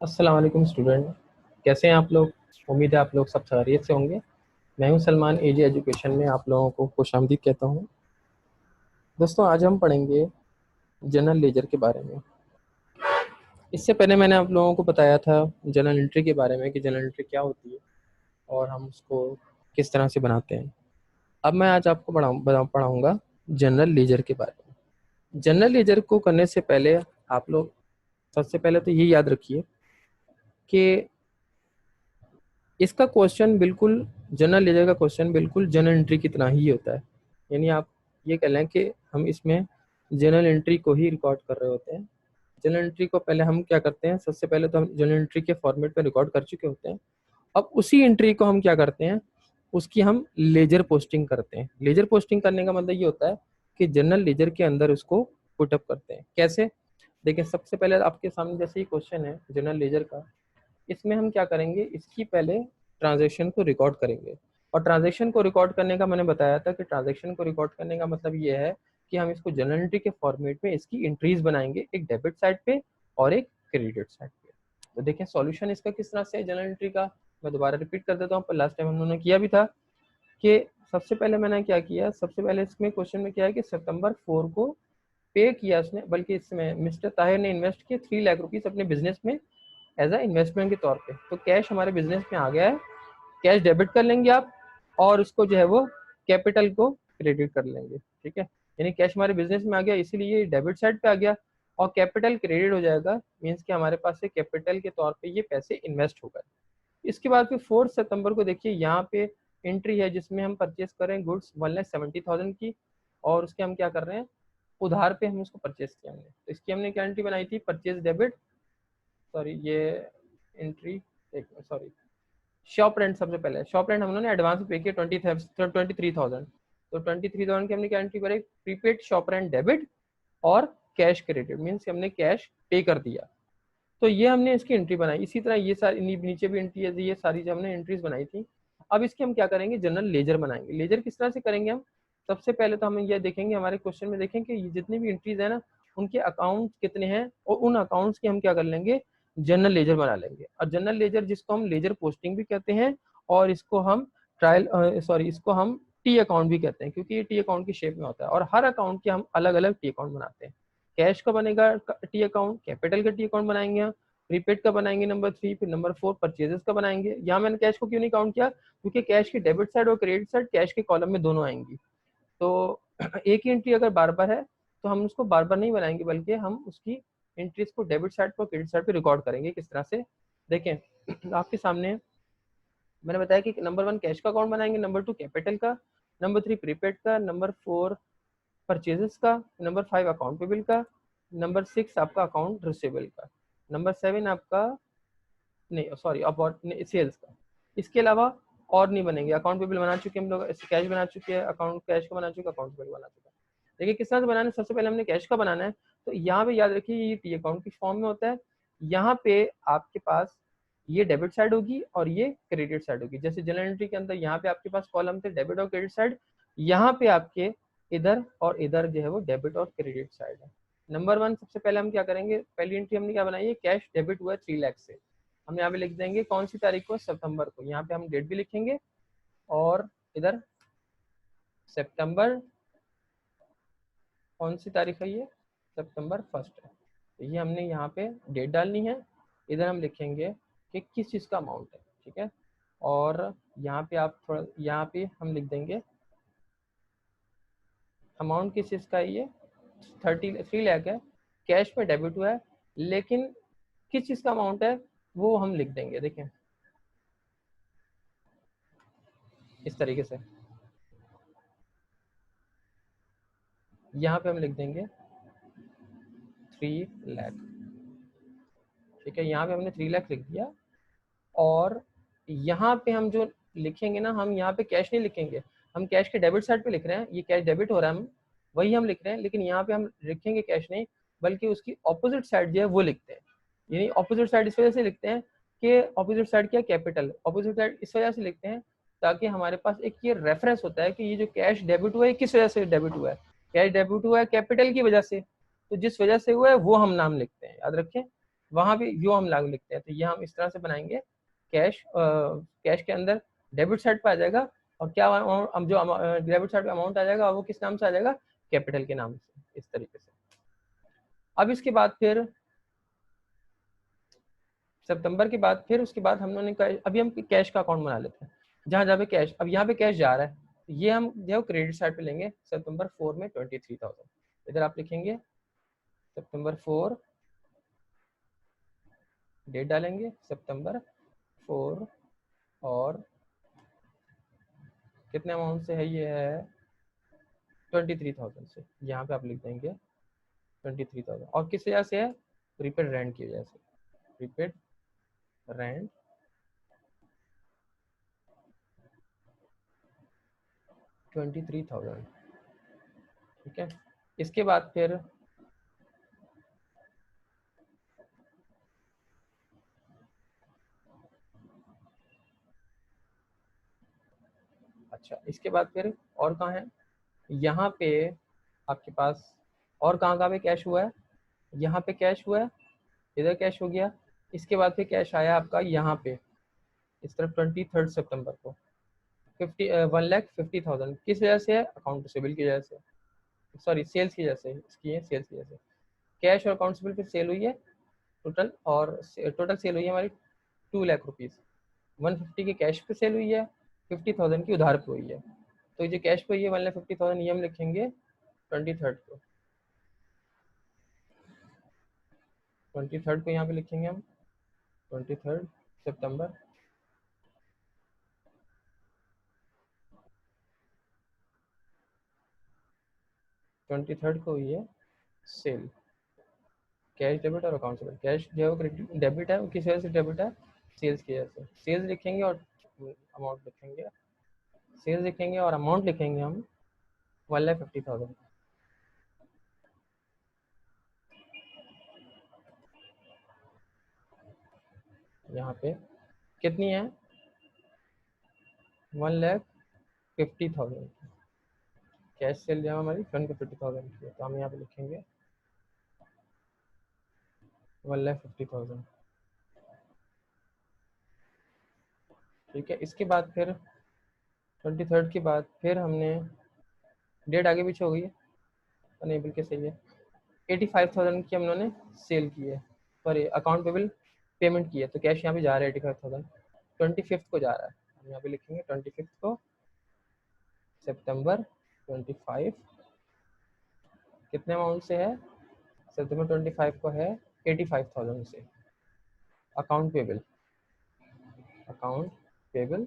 अस्सलाम वालेकुम स्टूडेंट। कैसे हैं आप लोग? उम्मीद है आप लोग सब खैरियत से होंगे। मैं हूं सलमान, एजी एजुकेशन में आप लोगों को खुशामदीद कहता हूं। दोस्तों, आज हम पढ़ेंगे जनरल लेजर के बारे में। इससे पहले मैंने आप लोगों को बताया था जनरल एंट्री के बारे में कि जनरल एंट्री क्या होती है और हम उसको किस तरह से बनाते हैं। अब मैं आज आपको पढ़ाऊँगा जनरल लेजर के बारे में। जनरल लेजर को करने से पहले आप लोग सबसे पहले तो ये याद रखिए कि इसका क्वेश्चन बिल्कुल जनरल लेजर का क्वेश्चन बिल्कुल जनरल एंट्री की तरह ही होता है। यानी आप ये कह लें कि हम इसमें जनरल एंट्री को ही रिकॉर्ड कर रहे होते हैं। जनरल एंट्री को पहले हम क्या करते हैं, सबसे पहले तो हम जनरल एंट्री के फॉर्मेट में रिकॉर्ड कर चुके होते हैं। अब उसी एंट्री को हम क्या करते हैं, उसकी हम लेजर पोस्टिंग करते हैं। लेजर पोस्टिंग करने का मतलब ये होता है कि जनरल लेजर के अंदर उसको पुटअप करते हैं। कैसे? देखिए, सबसे पहले आपके सामने जैसे ही क्वेश्चन है जनरल लेजर का, इसमें हम क्या करेंगे, इसकी पहले ट्रांजैक्शन को रिकॉर्ड करेंगे। और ट्रांजैक्शन को रिकॉर्ड करने का मैंने बताया था कि ट्रांजैक्शन को रिकॉर्ड करने का मतलब ये है कि हम इसको जनरल एंट्री के फॉर्मेट में इसकी एंट्रीज बनाएंगे, एक डेबिट साइड पे और एक क्रेडिट साइड पे। तो देखें सॉल्यूशन इसका किस तरह से है जनरल एंट्री का। मैं दोबारा रिपीट कर देता हूँ, पर लास्ट टाइम हम लोगों ने किया भी था कि सबसे पहले मैंने क्या किया, सबसे पहले इसमें क्वेश्चन में क्या है कि सितंबर 4 को पे किया उसने, बल्कि इसमें मिस्टर ताहिर ने इन्वेस्ट किए 3 लाख रुपीस अपने बिजनेस में एज अ इन्वेस्टमेंट के तौर पे। तो कैश हमारे बिजनेस में आ गया है, कैश डेबिट कर लेंगे आप, और उसको जो है वो कैपिटल को क्रेडिट कर लेंगे। ठीक है, यानी कैश हमारे बिजनेस में आ गया, इसीलिए डेबिट साइड पे आ गया, और कैपिटल क्रेडिट हो जाएगा, मीन्स कि हमारे पास से कैपिटल के तौर पे ये पैसे इन्वेस्ट हो गए। इसके बाद फिर 4 सितंबर को देखिए, यहाँ पे एंट्री है जिसमें हम परचेस कर रहे हैं गुड्स 1,70,000 की, और उसके हम क्या कर रहे हैं, उधार पे हम उसको परचेस किया हमने। तो इसकी हमने क्या एंट्री बनाई थी, परचेस डेबिट, सॉरी ये एंट्री, एक सॉरी, शॉप रेंट। सबसे पहले शॉप रेंट हम लोगों ने एडवांस पे किया 23,000। तो 23,000 की हमने क्या एंट्री करी, प्रीपेड शॉप रेंट डेबिट और कैश क्रेडिट, मीन्स हमने कैश पे कर दिया। तो ये हमने इसकी एंट्री बनाई। इसी तरह ये सारी नीचे भी एंट्री है, ये सारी जो हमने एंट्रीज बनाई थी। अब इसके हम क्या करेंगे, जनरल लेजर बनाएंगे। लेजर किस तरह से करेंगे हम, सबसे पहले तो हम ये देखेंगे, हमारे क्वेश्चन में देखें कि जितनी भी एंट्रीज है ना, उनके अकाउंट कितने हैं, और उन अकाउंट्स की हम क्या कर लेंगे, जनरल लेजर बना लेंगे। और जनरल लेजर जिसको हम लेजर पोस्टिंग भी कहते हैं, और इसको हम ट्रायल सॉरी इसको हम टी अकाउंट भी कहते हैं, क्योंकि ये टी अकाउंट की शेप में होता है। और हर अकाउंट के हम अलग अलग टी अकाउंट बनाते हैं। कैश का बनेगा टी अकाउंट, कैपिटल का टी अकाउंट बनाएंगे, प्रीपेड का बनाएंगे नंबर 3, फिर नंबर 4 परचेजेस का बनाएंगे। यहाँ मैंने कैश को क्यों नहीं काउंट किया, क्योंकि कैश की डेबिट साइड और क्रेडिट साइड कैश के कॉलम में दोनों आएंगी। तो एक ही एंट्री अगर बार बार है तो हम उसको बार बार नहीं बनाएंगे, बल्कि हम उसकी एंट्रीज को डेबिट साइड पर क्रेडिट साइड पर रिकॉर्ड करेंगे। किस तरह से देखें, आपके सामने मैंने बताया कि नंबर 1 कैश का अकाउंट बनाएंगे, नंबर 2 कैपिटल का, नंबर 3 प्रीपेड का, नंबर 4 परचेजेस का, नंबर 5 अकाउंट पेबल का, नंबर 6 आपका अकाउंट रिसीवेबल का, नंबर 7 आपका नहीं सॉरी अबाउट सेल्स का। इसके अलावा और नहीं बनेंगे। अकाउंट पेबल बना चुके हम लोग, कैश बना चुके हैं, अकाउंट कैश का बना चुके, अकाउंट पेबल बना चुका है। देखिए किस तरह से बनाना है, सबसे पहले हमने कैश का बनाना है। तो यहाँ पे याद रखिए ये टी अकाउंट की फॉर्म में होता है। यहाँ पे आपके पास ये डेबिट साइड होगी और ये क्रेडिट साइड होगी। जैसे जनरल एंट्री के अंदर यहाँ पे आपके पास कॉलम थे डेबिट और क्रेडिट साइड, यहाँ पे आपके इधर और इधर जो है वो डेबिट और क्रेडिट साइड है। नंबर 1 सबसे पहले हम क्या करेंगे, पहली एंट्री हमने क्या बनाई है, कैश डेबिट हुआ 3 लाख से। हम यहाँ पे लिख देंगे कौन सी तारीख को, सितंबर को। यहाँ पे हम डेट भी लिखेंगे, और इधर सितंबर कौन सी तारीख है, ये सितंबर 1 है। तो ये हमने यहाँ पे डेट डालनी है। इधर हम लिखेंगे कि किस चीज़ का अमाउंट है। ठीक है, और यहाँ पे आप थोड़ा, यहाँ पे हम लिख देंगे अमाउंट किस चीज़ का है, ये 3 लाख है, कैश में डेबिट हुआ है, लेकिन किस चीज़ का अमाउंट है वो हम लिख देंगे। देखें इस तरीके से, यहाँ पे हम लिख देंगे 3 लाख। ठीक है, यहाँ पे हमने 3 लाख लिख दिया। और यहाँ पे हम जो लिखेंगे ना, हम यहाँ पे कैश नहीं लिखेंगे, हम कैश के डेबिट साइड पे लिख रहे हैं, ये कैश डेबिट हो रहा है, हम वही हम लिख रहे हैं, लेकिन यहाँ पे हम लिखेंगे कैश नहीं, बल्कि उसकी ऑपोजिट साइड जो है वो लिखते हैं। यानी ऑपोजिट साइड इस वजह से लिखते हैं कि ऑपोजिट साइड क्या, कैपिटल। ऑपोजिट साइड इस वजह से लिखते हैं ताकि हमारे पास एक ये रेफरेंस होता है कि ये जो कैश डेबिट हुआ है किस वजह से डेबिट हुआ है। कैश डेबिट हुआ है कैपिटल की वजह से, तो जिस वजह से हुआ है वो हम नाम लिखते हैं, याद रखें। वहाँ भी जो हम लागू लिखते हैं, तो ये हम इस तरह से बनाएंगे, कैश के अंदर डेबिट साइड पे आ जाएगा, और क्या हम जो डेबिट साइड पे अमाउंट आ जाएगा वो किस नाम से आ जाएगा, कैपिटल के नाम से, इस तरीके से। अब इसके बाद फिर सितंबर के बाद फिर उसके बाद हम लोगों ने अभी हम कैश का अकाउंट बना लेते हैं, जहाँ जहाँ पे कैश, अब यहाँ पे कैश जा रहा है, तो ये हम जो क्रेडिट साइड पे लेंगे सितंबर 4 में 23,000, इधर आप लिखेंगे सितंबर 4, डेट डालेंगे सितंबर 4, और कितने अमाउंट से है, ये है 23,000 से, यहाँ पे आप लिख देंगे 23,000, और किस वजह से है, प्रीपेड रेंट की वजह से, प्रीपेड रेंट 23,000, ठीक है। इसके बाद फिर अच्छा, इसके बाद फिर और कहाँ है, यहाँ पे आपके पास और कहाँ कहाँ पे कैश हुआ है, यहाँ पे कैश हुआ है, इधर कैश हो गया, इसके बाद फिर कैश आया आपका यहाँ पे इस तरफ 23 सितंबर को 1,50,000, किस वजह से है, अकाउंट रिसीवेबल की वजह से, सॉरी सेल्स की वजह से, इसकी है सेल्स की वजह से, कैश और अकाउंट रिसीवेबल फिर सेल हुई है टोटल, और टोटल सेल हुई है हमारी 2,00,000 रुपीज़, 150 की कैश पे सेल हुई है, 50,000 की उधार पे हुई है, तो ये कैश पे हुई है 1,50,000, ये हम लिखेंगे 23 को, 23 को यहाँ पे लिखेंगे हम 23 सितंबर, 23 को हुई है सेल, कैश डेबिट और अकाउंट डेबिट, कैश जो है वो क्रेडिट डेबिट है, वो किस वजह से डेबिट है, सेल्स की वजह से, सेल्स लिखेंगे और अमाउंट लिखेंगे, सेल्स लिखेंगे और अमाउंट लिखेंगे हम 1,50,000, यहाँ पे कितनी है 1,50,000, कैश सेल जो हमारी 1,50,000 की है, तो हम यहाँ पे लिखेंगे 1,50,000, ठीक है। इसके बाद फिर 23 के बाद फिर हमने डेट आगे पीछे हो गई है, नहीं बिल्कुल सही है, 85,000 की हम लोगों ने सेल की है, सॉरी अकाउंट पेबल पेमेंट की है, तो कैश यहाँ पे जा रहा है 85,000, 25 को जा रहा है, हम यहाँ पे लिखेंगे 25 को सितंबर 25, कितने अमाउंट से है, सितंबर 25 को है 85,000 से, अकाउंट पेबल, अकाउंट पेबल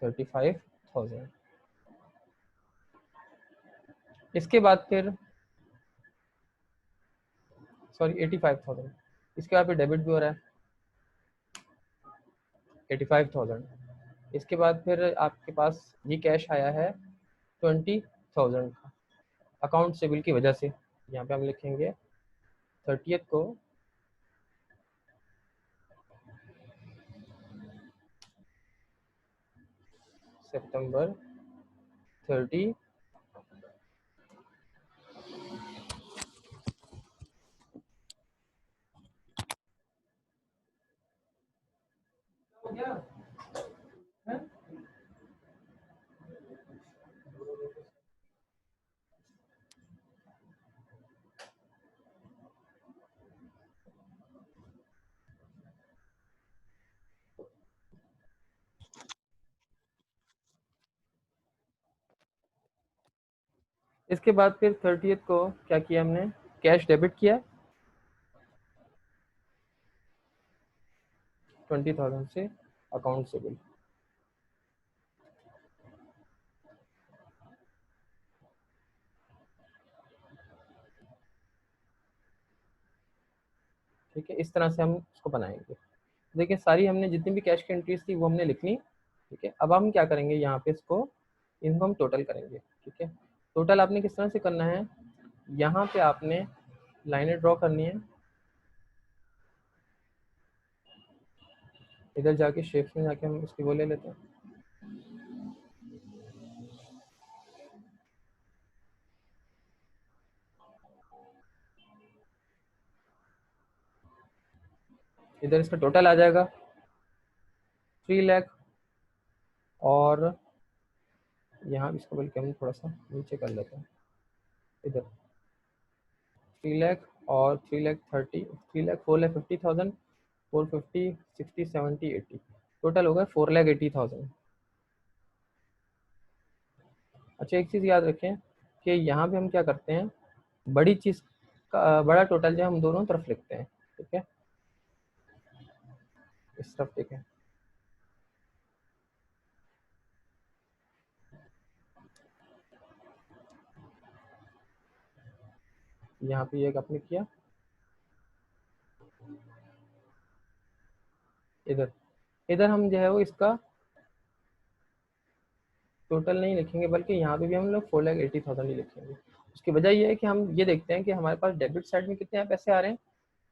35,000, इसके बाद फिर सॉरी 85,000, इसके बाद फिर डेबिट भी हो रहा है 85,000, इसके बाद फिर आपके पास ये कैश आया है 20,000 का, अकाउंट सेबल की वजह से, यहाँ पे हम लिखेंगे 30 को सितंबर 30, इसके बाद फिर 30 को क्या किया हमने, कैश डेबिट किया 20,000 से अकाउंट सेबल, ठीक है। इस तरह से हम इसको बनाएंगे, देखिए सारी हमने जितनी भी कैश की एंट्रीज थी वो हमने लिख ली, ठीक है। अब हम क्या करेंगे, यहाँ पे इसको इनको हम टोटल करेंगे, ठीक है। टोटल आपने किस तरह से करना है, यहाँ पे आपने लाइनें ड्रॉ करनी है, इधर जाके शेप्स में जाके हम उसकी वो ले लेते हैं, इधर इसका टोटल आ जाएगा 3 लाख, और यहाँ इसको बल्कि हम थोड़ा सा नीचे कर लेते हैं, इधर 3 लाख और 3 लाख 30, 3 लाख 4 लाख 50,000, 450, 60, 70, 80, टोटल होगा 4 लाख 80,000। अच्छा, एक चीज़ याद रखें कि यहाँ पे हम क्या करते हैं, बड़ी चीज़ का बड़ा टोटल जो हम दोनों तरफ लिखते हैं, ठीक है, इस तरफ देखें। यहाँ पे एक आपने किया, इधर इधर हम जो है वो इसका टोटल नहीं लिखेंगे, बल्कि यहाँ पे भी हम लोग 4 लाख 80,000 ही लिखेंगे। उसकी वजह ये है कि हम ये देखते हैं कि हमारे पास डेबिट साइड में कितने पैसे आ रहे हैं,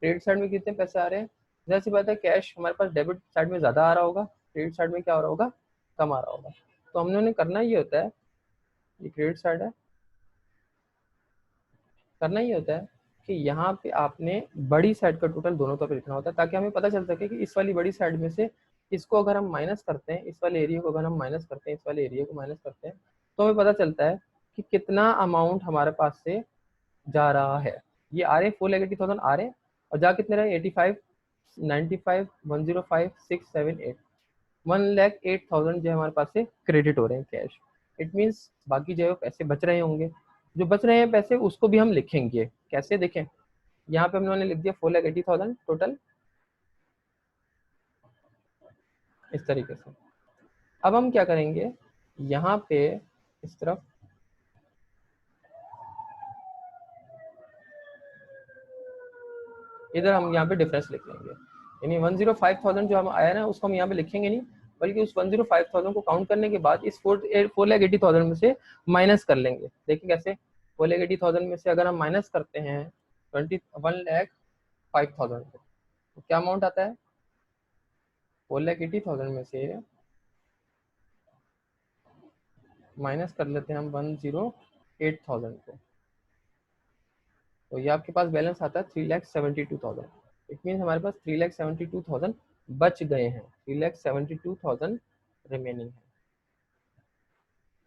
क्रेडिट साइड में कितने पैसे आ रहे हैं। जैसे सी बात है, कैश हमारे पास डेबिट साइड में ज़्यादा आ रहा होगा, क्रेडिट साइड में क्या हो रहा होगा, कम आ रहा होगा। तो हमने करना ये होता है, ये क्रेडिट साइड है, करना ये होता है कि यहाँ पे आपने बड़ी साइड का टोटल दोनों तरफ लिखना होता है, ताकि हमें पता चल सके कि इस वाली बड़ी साइड में से इसको अगर हम माइनस करते हैं, इस वाले एरिया को अगर हम माइनस करते हैं, इस वाले एरिया को माइनस करते हैं, तो हमें पता चलता है कि कितना अमाउंट हमारे पास से जा रहा है। ये आ रहे 4,80,000 आ रहे हैं, और जा कितने रहे 85, 95, 105, 6, 7, 8, 1,08,000 जो हमारे पास से क्रेडिट हो रहे हैं कैश। इट मीन्स बाकी जो है पैसे बच रहे होंगे, जो बच रहे हैं पैसे उसको भी हम लिखेंगे। कैसे देखें, यहाँ पे हमने लिख दिया 4,80,000 टोटल, इस तरीके से। अब हम क्या करेंगे, यहाँ पे इस तरफ इधर हम यहाँ पे डिफरेंस लिख लेंगे, यानी 105,000 जो हम आया ना उसको हम यहाँ पे लिखेंगे नहीं, बल्कि उस 105,000 को काउंट करने के बाद इस 4,80,000 में से माइनस कर लेंगे। देखिए कैसे, 4,80,000 में से अगर हम माइनस करते हैं 1,05,000 को, तो क्या अमाउंट आता है, 4,80,000 में से माइनस कर लेते हैं हम 108,000 को, तो ये आपके पास बैलेंस आता है 3,72,000। इट मीन हमारे पास 3,72,000 बच गए हैं, 3,72,000 रिमेनिंग है,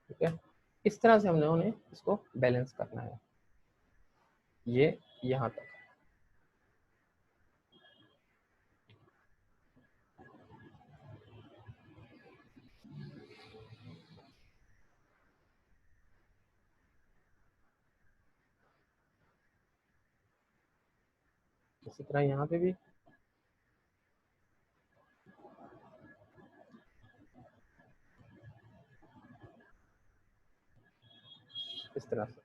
ठीक है। इस तरह से हमने उन्हें इसको बैलेंस करना है, ये यहाँ तक। इसी तरह यहाँ पे भी इस तरह से,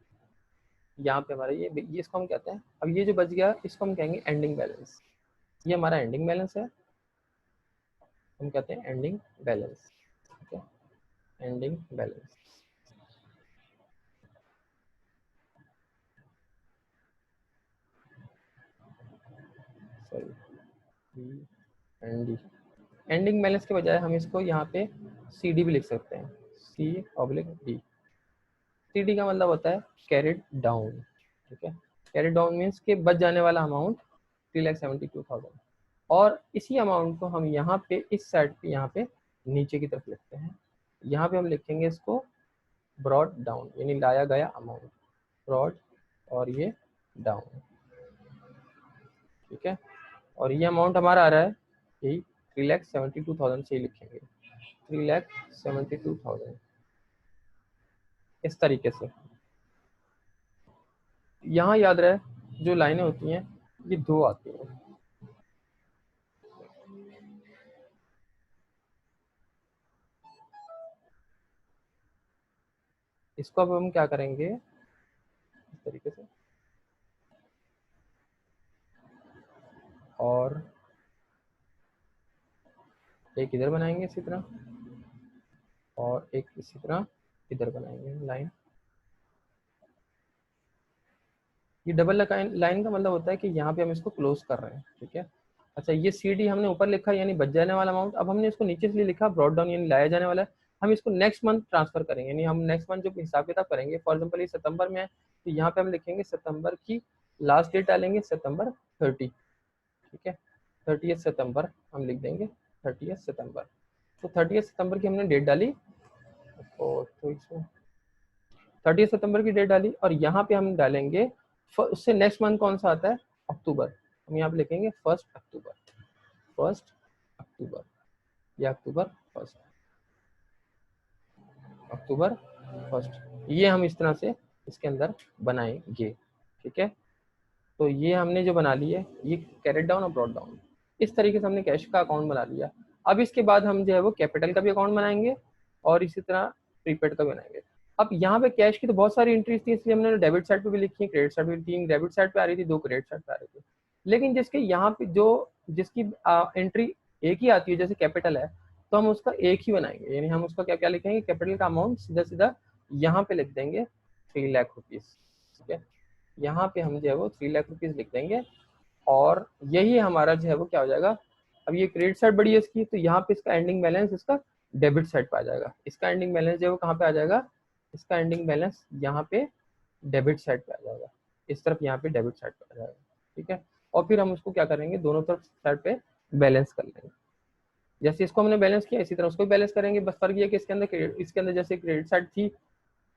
यहाँ पे हमारा ये इसको हम कहते हैं, अब ये जो बच गया इसको हम कहेंगे एंडिंग बैलेंस। ये हमारा एंडिंग बैलेंस है, हम कहते हैं एंडिंग बैलेंस, ठीक है, ending balance. Sorry, ending balance के बजाय हम इसको यहाँ पे सी डी भी लिख सकते हैं, C/D। सी डी का मतलब होता है कैरिड डाउन, ठीक है। कैरिड डाउन मीन्स के बच जाने वाला अमाउंट 3,72,000, और इसी अमाउंट को हम यहाँ पे इस साइड पे यहाँ पे नीचे की तरफ लिखते हैं। यहाँ पे हम लिखेंगे इसको ब्रॉड डाउन, यानी लाया गया अमाउंट, ब्रॉड और ये डाउन, ठीक है। और ये अमाउंट हमारा आ रहा है यही 3,72,000 से ही लिखेंगे, 3,72,000 इस तरीके से। यहाँ याद रहे जो लाइनें होती हैं ये दो आती हैं, इसको अब हम क्या करेंगे इस तरीके से, और एक इधर बनाएंगे इसी तरह, और एक इसी तरह इधर बनाएंगे लाइन। ये डबल लाइन का मतलब होता है कि यहाँ पे हम इसको क्लोज कर रहे हैं, ठीक है। अच्छा, ये सी डी हमने ऊपर लिखा यानी बच जाने वाला अमाउंट, अब हमने इसको नीचे से लिखा ब्रॉड डाउन यानी लाया जाने वाला है। हम इसको नेक्स्ट मंथ ट्रांसफर करेंगे, यानी हम नेक्स्ट मंथ जो हिसाब किताब करेंगे, फॉर एग्जाम्पल ये सितंबर में है तो यहाँ पे हम लिखेंगे सितंबर की लास्ट डेट डालेंगे सितंबर 30, ठीक है। 30 सितंबर हम लिख देंगे, 30 सितंबर। तो 30 सितंबर की हमने डेट डाली, तो इसमें 30 सितंबर की डेट डाली, और यहाँ पे हम डालेंगे उससे नेक्स्ट मंथ कौन सा आता है, अक्टूबर। हम यहाँ पे लिखेंगे 1 अक्टूबर, 1 अक्टूबर या अक्टूबर 1, अक्टूबर 1। ये हम इस तरह से इसके अंदर बनाएंगे, ठीक है। तो ये हमने जो बना ली है, ये कैरेट डाउन और ब्रॉड डाउन, इस तरीके से हमने कैश का अकाउंट बना लिया। अब इसके बाद हम जो है वो कैपिटल का भी अकाउंट बनाएंगे और इसी तरह प्रीपेड का भी बनाएंगे। अब यहाँ पे कैश की तो बहुत सारी एंट्रीज थी, इसलिए हमने डेबिट साइड पे भी लिखी है, क्रेडिट साइड पे 3 डेबिट साइड पे आ रही थी, 2 क्रेडिट साइड पे आ रही थी। लेकिन जिसके यहाँ पे जो जिसकी एंट्री एक ही आती है, जैसे कैपिटल है, तो हम उसका एक ही बनाएंगे, यानी हम उसका क्या क्या लिखेंगे, कैपिटल का अमाउंट सीधा सीधा यहाँ पे लिख देंगे 3 लाख रुपीज, ठीक है। यहाँ पे हम जो है वो 3 लाख रुपीज लिख देंगे, और यही हमारा जो है वो क्या हो जाएगा। अब ये क्रेडिट साइड बड़ी है इसकी, तो यहाँ पे इसका एंडिंग बैलेंस इसका डेबिट साइड पे आ जाएगा। इसका एंडिंग बैलेंस जो है वो कहाँ पे आ जाएगा, इसका एंडिंग बैलेंस यहाँ पे डेबिट साइड पे आ जाएगा, इस तरफ यहाँ पे डेबिट साइड पे आ जाएगा, ठीक है। और फिर हम उसको क्या करेंगे, दोनों तरफ साइड पे बैलेंस कर लेंगे। जैसे इसको हमने बैलेंस किया, इसी तरह उसको भी बैलेंस करेंगे। बस फर्क ये कि इसके अंदर जैसे क्रेडिट साइड थी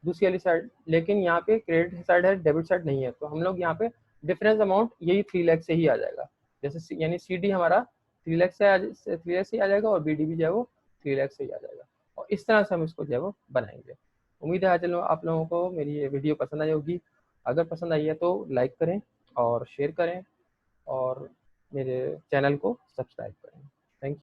दूसरी वाली साइड, लेकिन यहाँ पे क्रेडिट साइड है, डेबिट साइड नहीं है, तो हम लोग यहाँ पे डिफरेंस अमाउंट यही 3 लाख से ही आ जाएगा। जैसे यानी CD हमारा 3 लाख से 3 लाख से ही आ जाएगा, और BD भी जो है वो 3 लाख से ही आ जाएगा। और इस तरह से हम इसको जो है वो बनाएंगे। उम्मीद है आज आप लोगों को मेरी ये वीडियो पसंद आई होगी। अगर पसंद आई है तो लाइक करें और शेयर करें, और मेरे चैनल को सब्सक्राइब करें। Thank you.